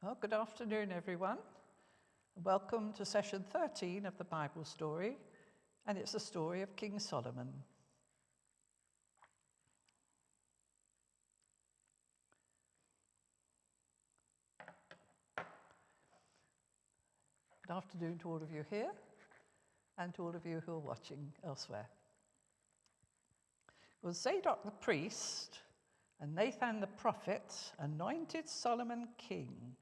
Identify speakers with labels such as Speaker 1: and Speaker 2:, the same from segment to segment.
Speaker 1: Well, good afternoon, everyone. Welcome to session 13 of the Bible story, and it's the story of King Solomon. Good afternoon to all of you here and to all of you who are watching elsewhere. Well, Zadok the priest and Nathan the prophet anointed Solomon king.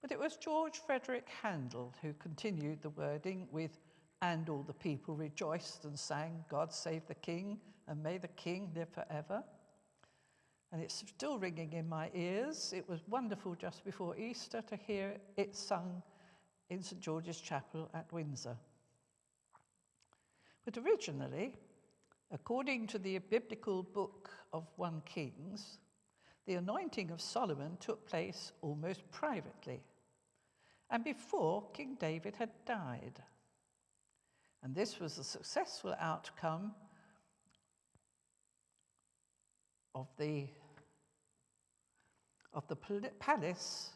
Speaker 1: But it was George Frederick Handel who continued the wording with, "And all the people rejoiced and sang, 'God save the King, and may the King live forever.'" And it's still ringing in my ears. It was wonderful just before Easter to hear it sung in St. George's Chapel at Windsor. But originally, according to the biblical book of 1 Kings, the anointing of Solomon took place almost privately, and before King David had died. And this was a successful outcome of the palace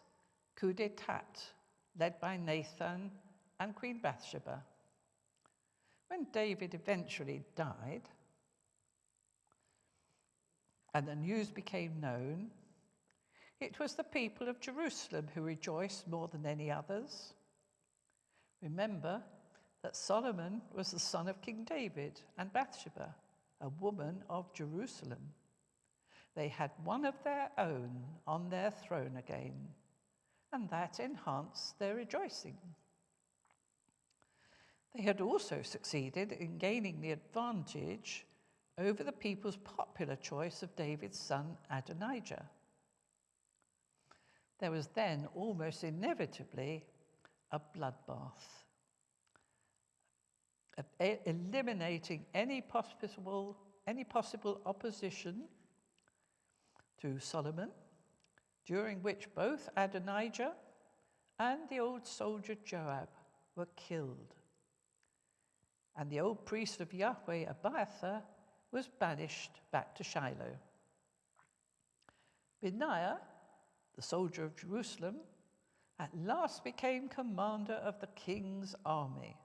Speaker 1: coup d'etat led by Nathan and Queen Bathsheba. When David eventually died and the news became known, it was the people of Jerusalem who rejoiced more than any others. Remember that Solomon was the son of King David and Bathsheba, a woman of Jerusalem. They had one of their own on their throne again, and that enhanced their rejoicing. They had also succeeded in gaining the advantage over the people's popular choice of David's son Adonijah. There was then almost inevitably a bloodbath, eliminating any possible opposition to Solomon, during which both Adonijah and the old soldier Joab were killed. And the old priest of Yahweh, Abiathar, was banished back to Shiloh. Benaiah, the soldier of Jerusalem, at last became commander of the king's army.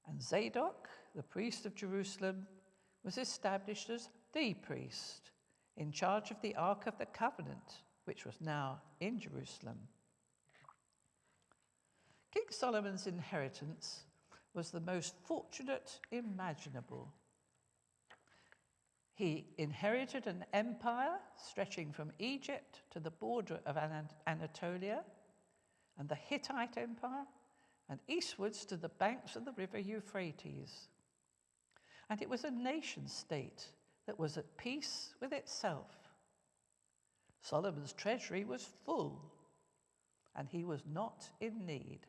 Speaker 1: And Zadok, the priest of Jerusalem, was established as the priest in charge of the Ark of the Covenant, which was now in Jerusalem. King Solomon's inheritance was the most fortunate imaginable. He inherited an empire stretching from Egypt to the border of Anatolia and the Hittite Empire, and eastwards to the banks of the river Euphrates. And it was a nation state that was at peace with itself. Solomon's treasury was full, and he was not in need.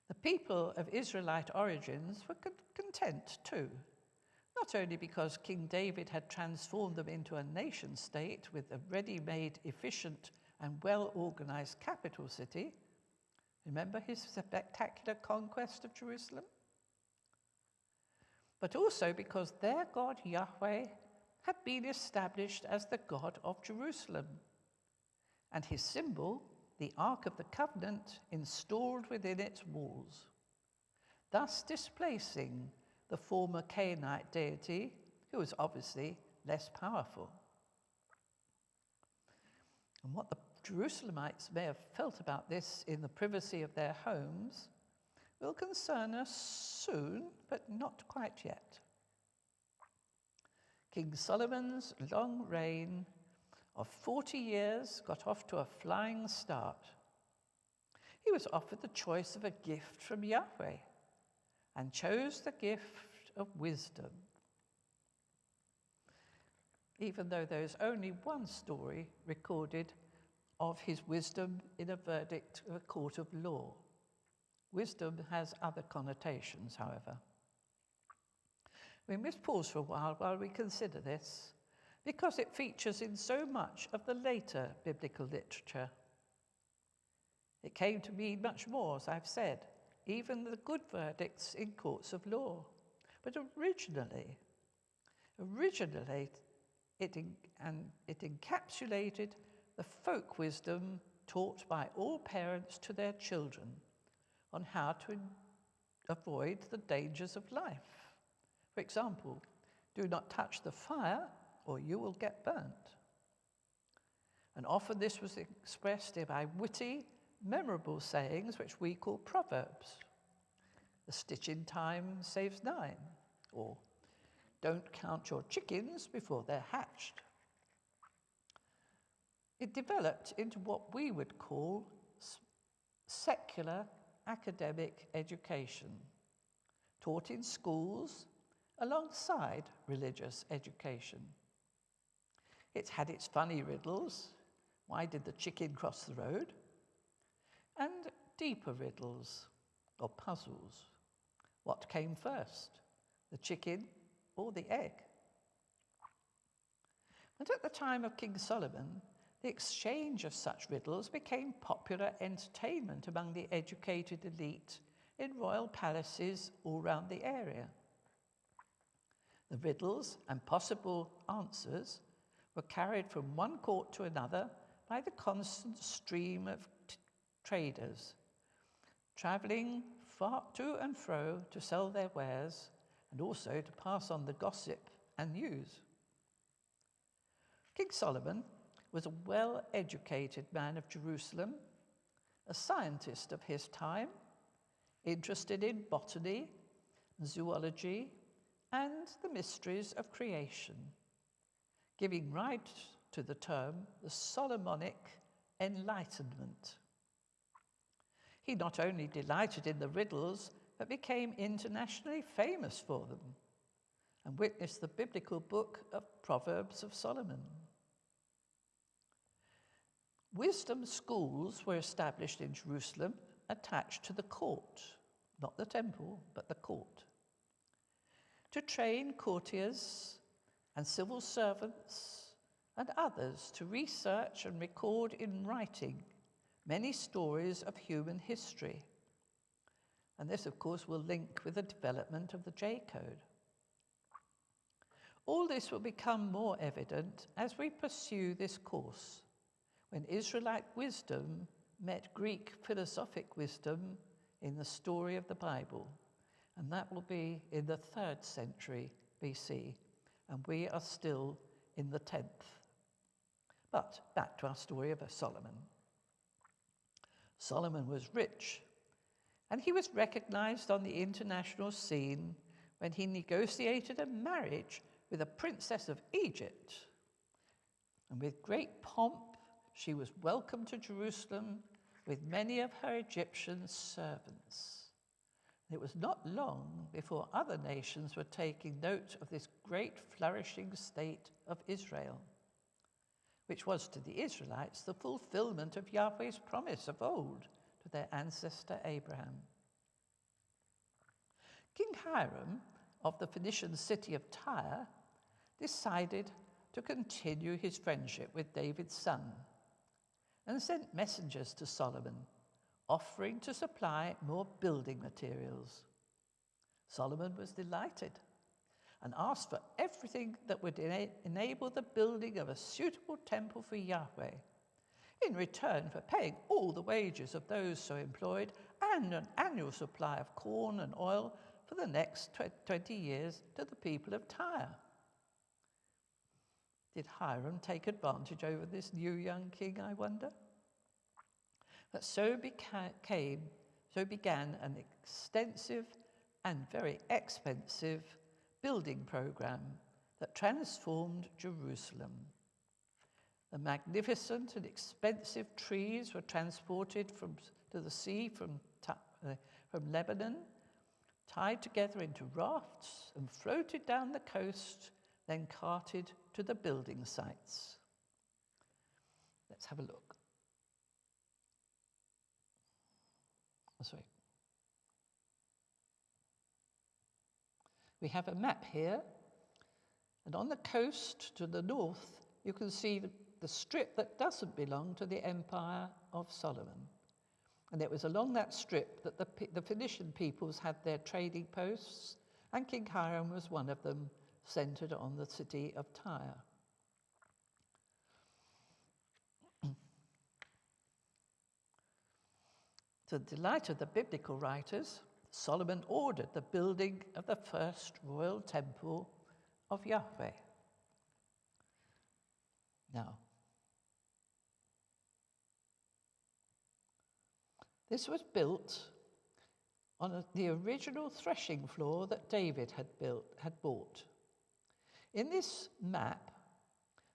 Speaker 1: The people of Israelite origins were content too, not only because King David had transformed them into a nation state with a ready-made, efficient, and well-organized capital city. Remember his spectacular conquest of Jerusalem? But also because their God Yahweh had been established as the God of Jerusalem, and his symbol, the Ark of the Covenant, installed within its walls, thus displacing the former Canaanite deity, who was obviously less powerful. And what the Jerusalemites may have felt about this in the privacy of their homes will concern us soon, but not quite yet. King Solomon's long reign of 40 years got off to a flying start. He was offered the choice of a gift from Yahweh and chose the gift of wisdom, even though there's only one story recorded of his wisdom in a verdict of a court of law. Wisdom has other connotations, however. We must pause for a while we consider this, because it features in so much of the later biblical literature. It came to mean much more, as I've said, even the good verdicts in courts of law. But originally, it encapsulated the folk wisdom taught by all parents to their children on how to avoid the dangers of life. For example, do not touch the fire or you will get burnt. And often this was expressed by witty, memorable sayings which we call proverbs. A stitch in time saves 9, or don't count your chickens before they're hatched. It developed into what we would call secular academic education, taught in schools alongside religious education. It had its funny riddles. Why did the chicken cross the road? And deeper riddles or puzzles. What came first, the chicken or the egg? And at the time of King Solomon, the exchange of such riddles became popular entertainment among the educated elite in royal palaces all round the area. The riddles and possible answers were carried from one court to another by the constant stream of traders, travelling far to and fro to sell their wares and also to pass on the gossip and news. King Solomon was a well-educated man of Jerusalem, a scientist of his time, interested in botany, zoology, and the mysteries of creation, giving rise to the term the Solomonic Enlightenment. He not only delighted in the riddles, but became internationally famous for them and witnessed the biblical book of Proverbs of Solomon. Wisdom schools were established in Jerusalem attached to the court, not the temple, but the court, to train courtiers and civil servants and others to research and record in writing many stories of human history. And this, of course, will link with the development of the J-Code. All this will become more evident as we pursue this course, when Israelite wisdom met Greek philosophic wisdom in the story of the Bible, and that will be in the 3rd century BC, and we are still in the 10th. But back to our story of Solomon. Solomon was rich, and he was recognized on the international scene when he negotiated a marriage with a princess of Egypt. And with great pomp, she was welcomed to Jerusalem with many of her Egyptian servants. It was not long before other nations were taking note of this great flourishing state of Israel, which was to the Israelites the fulfillment of Yahweh's promise of old to their ancestor Abraham. King Hiram of the Phoenician city of Tyre decided to continue his friendship with David's son and sent messengers to Solomon, offering to supply more building materials. Solomon was delighted and asked for everything that would enable the building of a suitable temple for Yahweh, in return for paying all the wages of those so employed and an annual supply of corn and oil for the next 20 years to the people of Tyre. Did Hiram take advantage over this new young king, I wonder? But so began an extensive and very expensive building program that transformed Jerusalem. The magnificent and expensive trees were transported to the sea from Lebanon, tied together into rafts and floated down the coast, then carted to the building sites. Let's have a look. Sorry. We have a map here, and on the coast to the north, you can see the strip that doesn't belong to the Empire of Solomon. And it was along that strip that the Phoenician peoples had their trading posts, and King Hiram was one of them, centered on the city of Tyre. To the delight of the biblical writers, Solomon ordered the building of the first royal temple of Yahweh. Now, this was built on the original threshing floor that David had bought. In this map,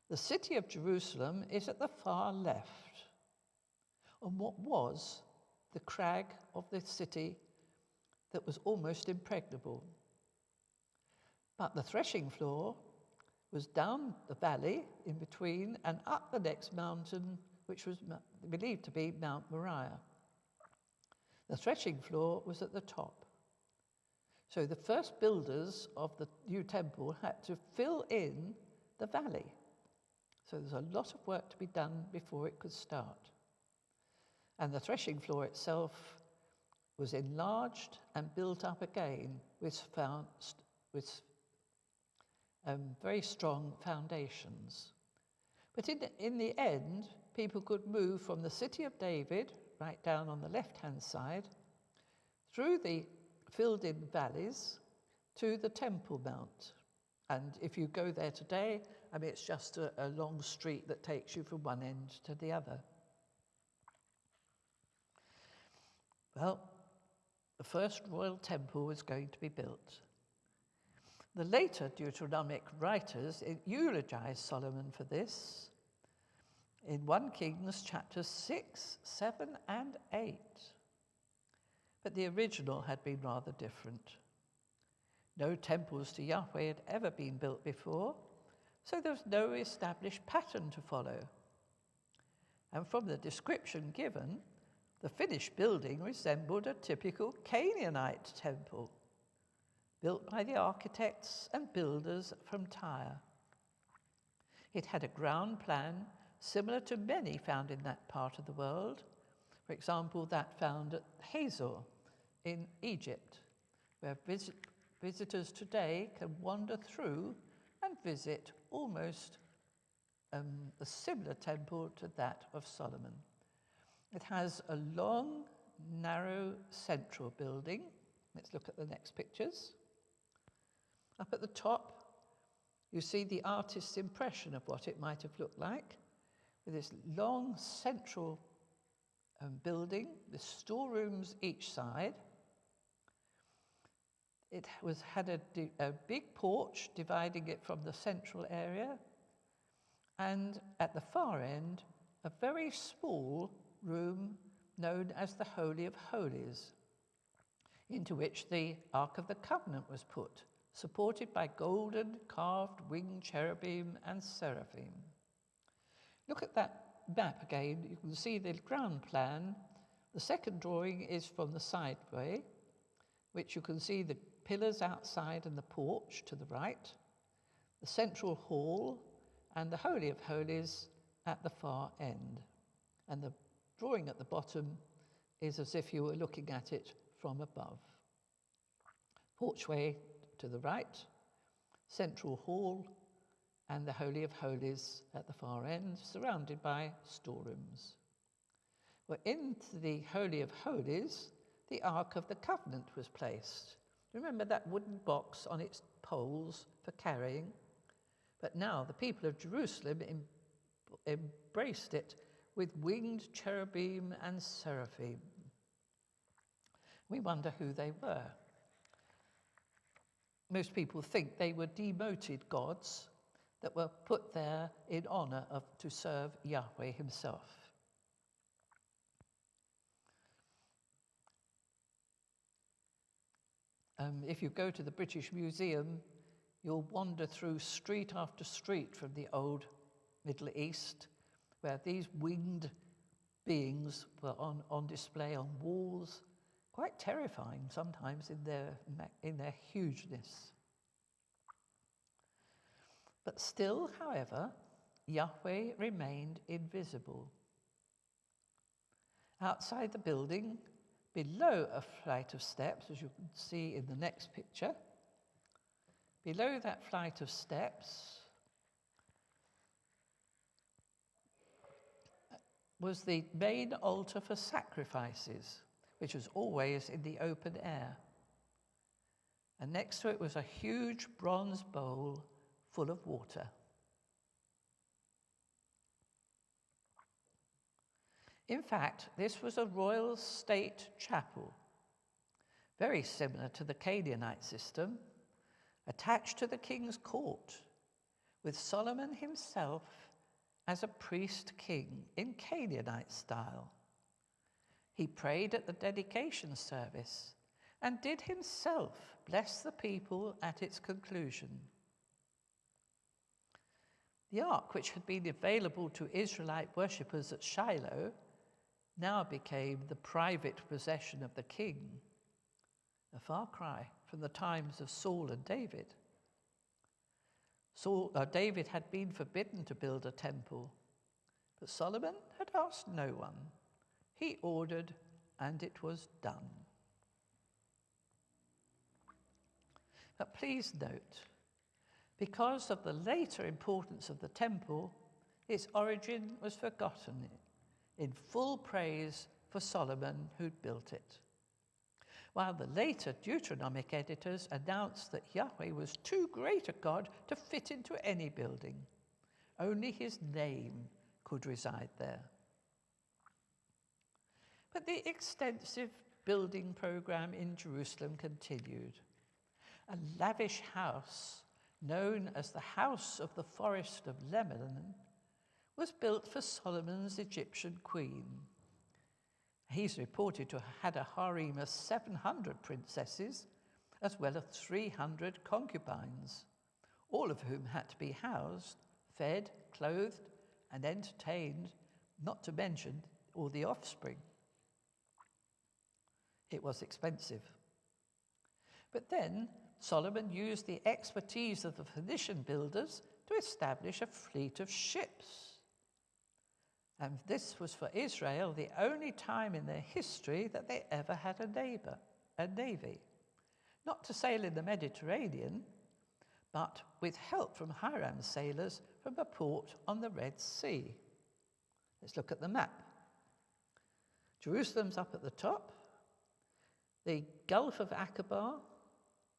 Speaker 1: the city of Jerusalem is at the far left, on what was the crag of the city that was almost impregnable. But the threshing floor was down the valley in between and up the next mountain, which was believed to be Mount Moriah. The threshing floor was at the top. So the first builders of the new temple had to fill in the valley. So there's a lot of work to be done before it could start. And the threshing floor itself was enlarged and built up again with very strong foundations. But in the end, people could move from the city of David, right down on the left-hand side, through the filled-in valleys to the Temple Mount. And if you go there today, I mean, it's just a long street that takes you from one end to the other. Well, the first royal temple was going to be built. The later Deuteronomic writers eulogize Solomon for this in 1 Kings chapters 6, 7, and 8. But the original had been rather different. No temples to Yahweh had ever been built before, so there was no established pattern to follow. And from the description given, the finished building resembled a typical Canaanite temple, built by the architects and builders from Tyre. It had a ground plan similar to many found in that part of the world, for example, that found at Hazor in Egypt, where visitors today can wander through and visit almost a similar temple to that of Solomon. It has a long, narrow central building. Let's look at the next pictures. Up at the top, you see the artist's impression of what it might have looked like, with this long central building with storerooms each side. It had a big porch dividing it from the central area, and at the far end, a very small room known as the Holy of Holies, into which the Ark of the Covenant was put, supported by golden carved winged cherubim and seraphim. Look at that map again. You can see the ground plan. The second drawing is from the sideway, which you can see the pillars outside and the porch to the right, the central hall, and the Holy of Holies at the far end. And the drawing at the bottom is as if you were looking at it from above. Porchway to the right, central hall, and the Holy of Holies at the far end, surrounded by storerooms. Well, into the Holy of Holies, the Ark of the Covenant was placed. Remember that wooden box on its poles for carrying? But now the people of Jerusalem embraced it with winged cherubim and seraphim. We wonder who they were. Most people think they were demoted gods that were put there in honor to serve Yahweh himself. If you go to the British Museum, you'll wander through street after street from the old Middle East, where these winged beings were on display on walls, quite terrifying sometimes in their hugeness. But still, however, Yahweh remained invisible. Outside the building, below a flight of steps, as you can see in the next picture, below that flight of steps was the main altar for sacrifices, which was always in the open air. And next to it was a huge bronze bowl full of water. In fact, this was a royal state chapel, very similar to the Canaanite system, attached to the king's court, with Solomon himself as a priest king in Canaanite style. He prayed at the dedication service and did himself bless the people at its conclusion. The ark, which had been available to Israelite worshippers at Shiloh, now became the private possession of the king, a far cry from the times of Saul and David. David had been forbidden to build a temple, but Solomon had asked no one. He ordered, and it was done. But please note, because of the later importance of the temple, its origin was forgotten in full praise for Solomon who'd built it, while the later Deuteronomic editors announced that Yahweh was too great a God to fit into any building. Only his name could reside there. But the extensive building program in Jerusalem continued. A lavish house, known as the House of the Forest of Lebanon, was built for Solomon's Egyptian queen. He's reported to have had a harem of 700 princesses, as well as 300 concubines, all of whom had to be housed, fed, clothed, and entertained, not to mention all the offspring. It was expensive. But then Solomon used the expertise of the Phoenician builders to establish a fleet of ships. And this was for Israel the only time in their history that they ever had a navy. Not to sail in the Mediterranean, but with help from Hiram's sailors from a port on the Red Sea. Let's look at the map. Jerusalem's up at the top. The Gulf of Aqaba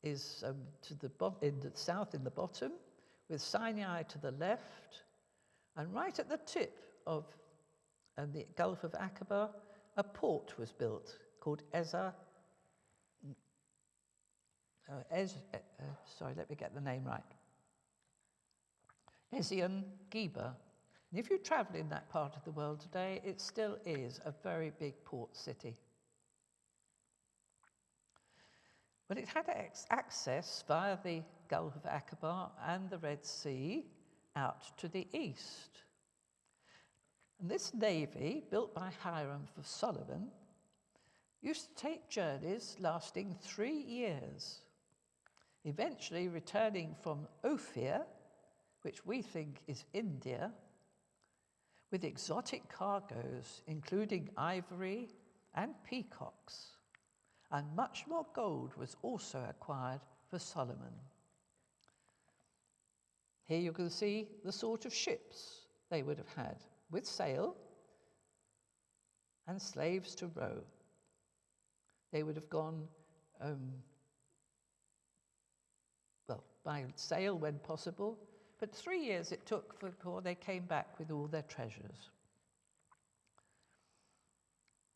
Speaker 1: is in the south in the bottom, with Sinai to the left, and right at the tip of the Gulf of Aqaba, a port was built called Ezion Geber. And if you travel in that part of the world today, it still is a very big port city. But it had access via the Gulf of Aqaba and the Red Sea out to the east. And this navy, built by Hiram for Solomon, used to take journeys lasting 3 years, eventually returning from Ophir, which we think is India, with exotic cargoes, including ivory and peacocks. And much more gold was also acquired for Solomon. Here you can see the sort of ships they would have had, with sail and slaves to row. They would have gone, by sail when possible, but 3 years it took before they came back with all their treasures.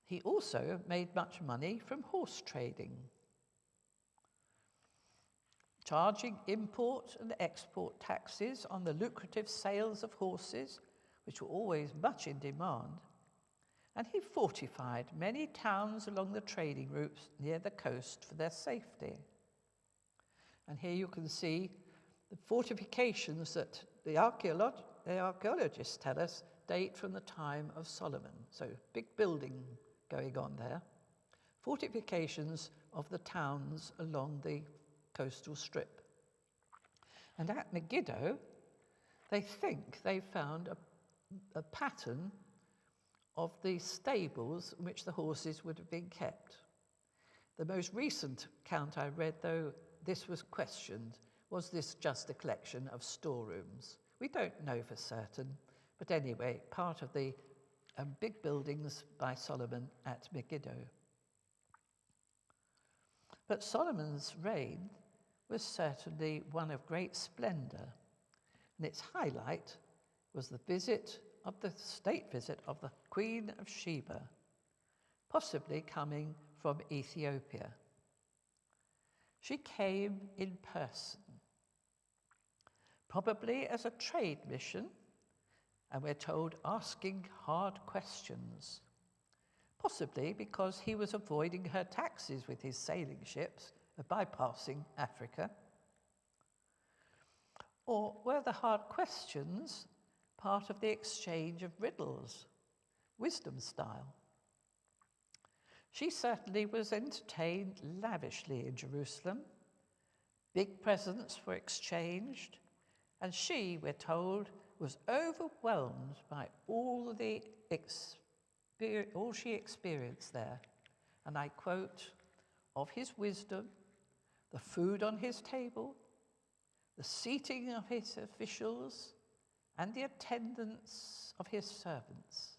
Speaker 1: He also made much money from horse trading, charging import and export taxes on the lucrative sales of horses, which were always much in demand, and he fortified many towns along the trading routes near the coast for their safety. And here you can see the fortifications that the archaeologists tell us date from the time of Solomon. So big building going on there. Fortifications of the towns along the coastal strip. And at Megiddo, they think they found a pattern of the stables in which the horses would have been kept. The most recent account I read, though, this was questioned. Was this just a collection of storerooms? We don't know for certain, but anyway, part of the big buildings by Solomon at Megiddo. But Solomon's reign was certainly one of great splendor, and its highlight was the state visit of the Queen of Sheba, possibly coming from Ethiopia. She came in person, probably as a trade mission, and we're told asking hard questions, possibly because he was avoiding her taxes with his sailing ships, bypassing Africa. Or were the hard questions part of the exchange of riddles, wisdom style? She certainly was entertained lavishly in Jerusalem. Big presents were exchanged, and she, we're told, was overwhelmed by all she experienced there. And I quote, of his wisdom, the food on his table, the seating of his officials, and the attendance of his servants.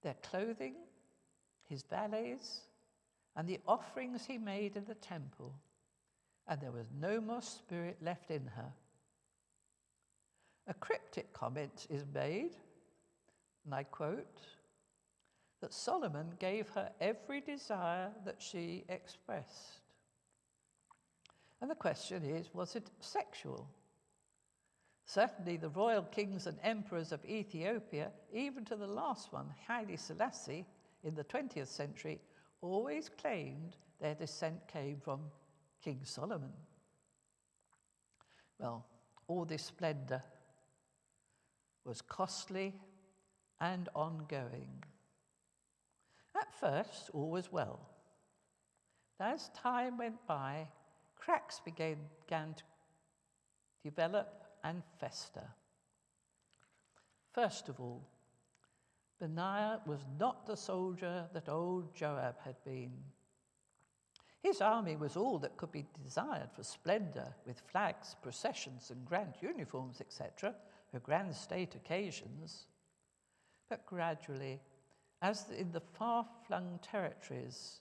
Speaker 1: Their clothing, his valets, and the offerings he made in the temple, and there was no more spirit left in her. A cryptic comment is made, and I quote, that Solomon gave her every desire that she expressed. And the question is, was it sexual? Certainly the royal kings and emperors of Ethiopia, even to the last one, Haile Selassie, in the 20th century, always claimed their descent came from King Solomon. Well, all this splendor was costly and ongoing. At first, all was well. As time went by, cracks began to develop and fester. First of all, Benaiah was not the soldier that old Joab had been. His army was all that could be desired for splendor, with flags, processions, and grand uniforms, etc., for grand state occasions. But gradually, as in the far-flung territories,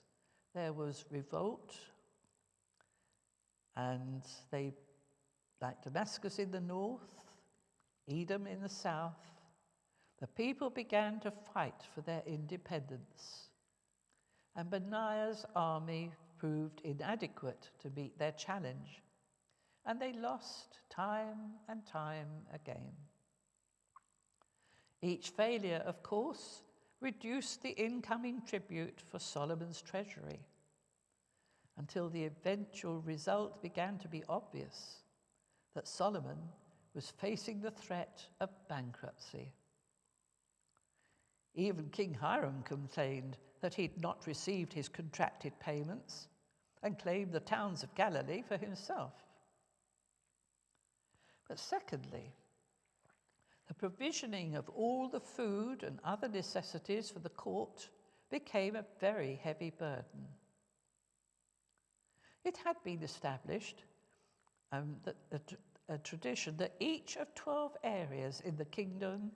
Speaker 1: there was revolt, and they, like Damascus in the north, Edom in the south, the people began to fight for their independence. And Benaiah's army proved inadequate to meet their challenge, and they lost time and time again. Each failure, of course, reduced the incoming tribute for Solomon's treasury, until the eventual result began to be obvious, that Solomon was facing the threat of bankruptcy. Even King Hiram complained that he'd not received his contracted payments and claimed the towns of Galilee for himself. But secondly, the provisioning of all the food and other necessities for the court became a very heavy burden. It had been established that a tradition that each of 12 areas in the kingdom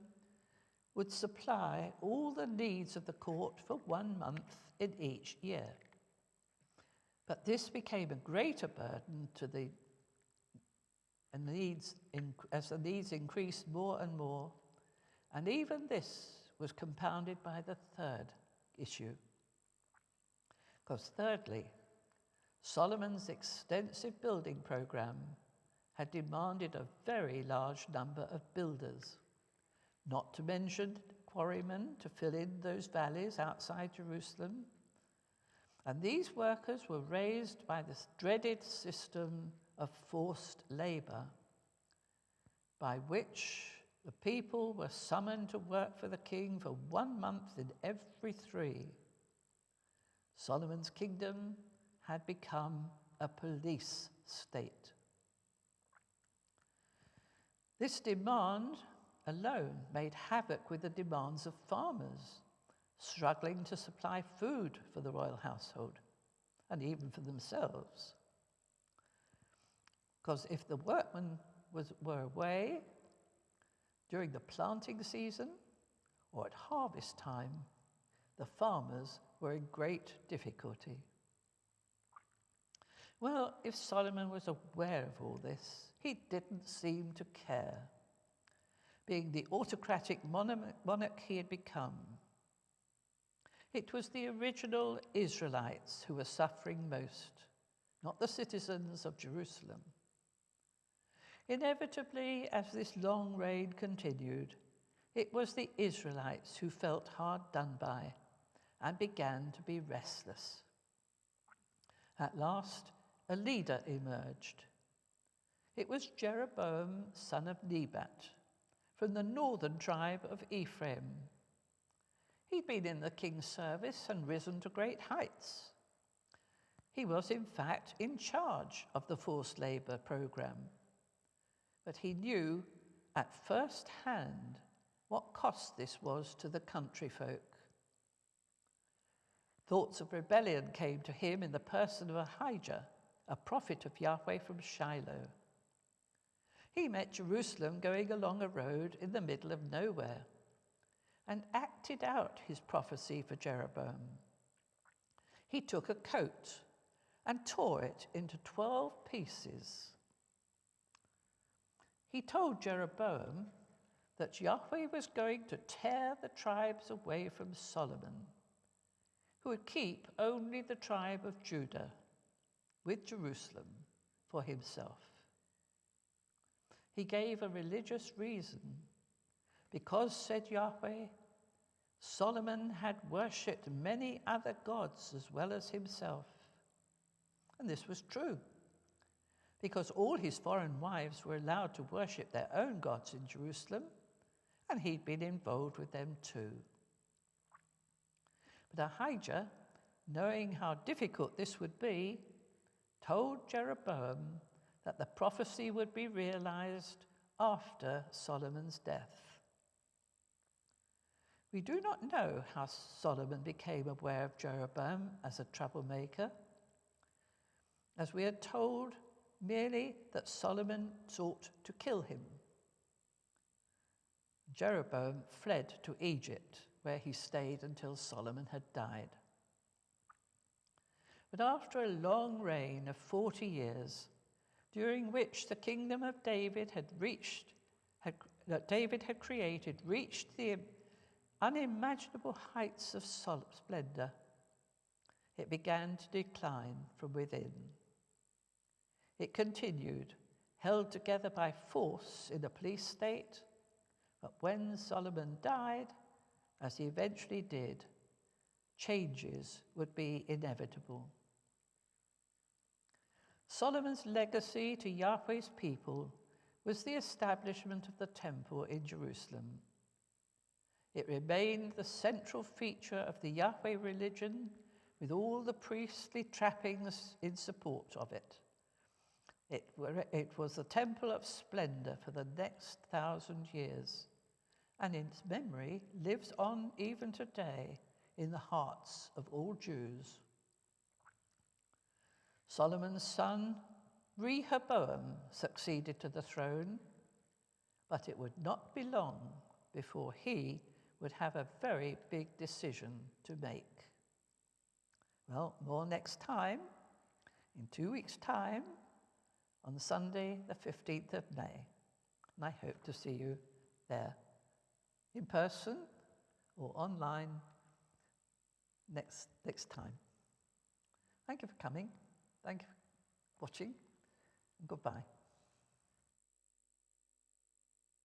Speaker 1: would supply all the needs of the court for 1 month in each year. But this became a greater burden to the needs as the needs increased more and more, and even this was compounded by the third issue. Because thirdly, Solomon's extensive building program had demanded a very large number of builders, not to mention quarrymen to fill in those valleys outside Jerusalem. And these workers were raised by this dreaded system of forced labor, by which the people were summoned to work for the king for 1 month in every 3. Solomon's kingdom had become a police state. This demand alone made havoc with the demands of farmers, struggling to supply food for the royal household, and even for themselves. Because if the workmen were away during the planting season or at harvest time, the farmers were in great difficulty. Well, if Solomon was aware of all this, he didn't seem to care, being the autocratic monarch he had become. It was the original Israelites who were suffering most, not the citizens of Jerusalem. Inevitably, as this long reign continued, it was the Israelites who felt hard done by and began to be restless. At last, a leader emerged. It was Jeroboam, son of Nebat, from the northern tribe of Ephraim. He'd been in the king's service and risen to great heights. He was, in fact, in charge of the forced labor program. But he knew at first hand what cost this was to the country folk. Thoughts of rebellion came to him in the person of Ahijah, a prophet of Yahweh from Shiloh. He met Jerusalem going along a road in the middle of nowhere and acted out his prophecy for Jeroboam. He took a coat and tore it into 12 pieces. He told Jeroboam that Yahweh was going to tear the tribes away from Solomon, who would keep only the tribe of Judah with Jerusalem for himself. He gave a religious reason. Because, said Yahweh, Solomon had worshipped many other gods as well as himself. And this was true, because all his foreign wives were allowed to worship their own gods in Jerusalem, and he'd been involved with them too. But Ahijah, knowing how difficult this would be, told Jeroboam that the prophecy would be realized after Solomon's death. We do not know how Solomon became aware of Jeroboam as a troublemaker, as we are told merely that Solomon sought to kill him. Jeroboam fled to Egypt, where he stayed until Solomon had died. But after a long reign of 40 years, during which the kingdom of David had created reached the unimaginable heights of splendor, it began to decline from within. It continued, held together by force in a police state, but when Solomon died, as he eventually did, changes would be inevitable. Solomon's legacy to Yahweh's people was the establishment of the temple in Jerusalem. It remained the central feature of the Yahweh religion, with all the priestly trappings in support of it. It was the temple of splendor for the next 1,000 years, and its memory lives on even today in the hearts of all Jews. Solomon's son, Rehoboam, succeeded to the throne, but it would not be long before he would have a very big decision to make. Well, more next time, in 2 weeks' time, on Sunday, the 15th of May. And I hope to see you there, in person or online next time. Thank you for coming. Thank you for watching. And goodbye.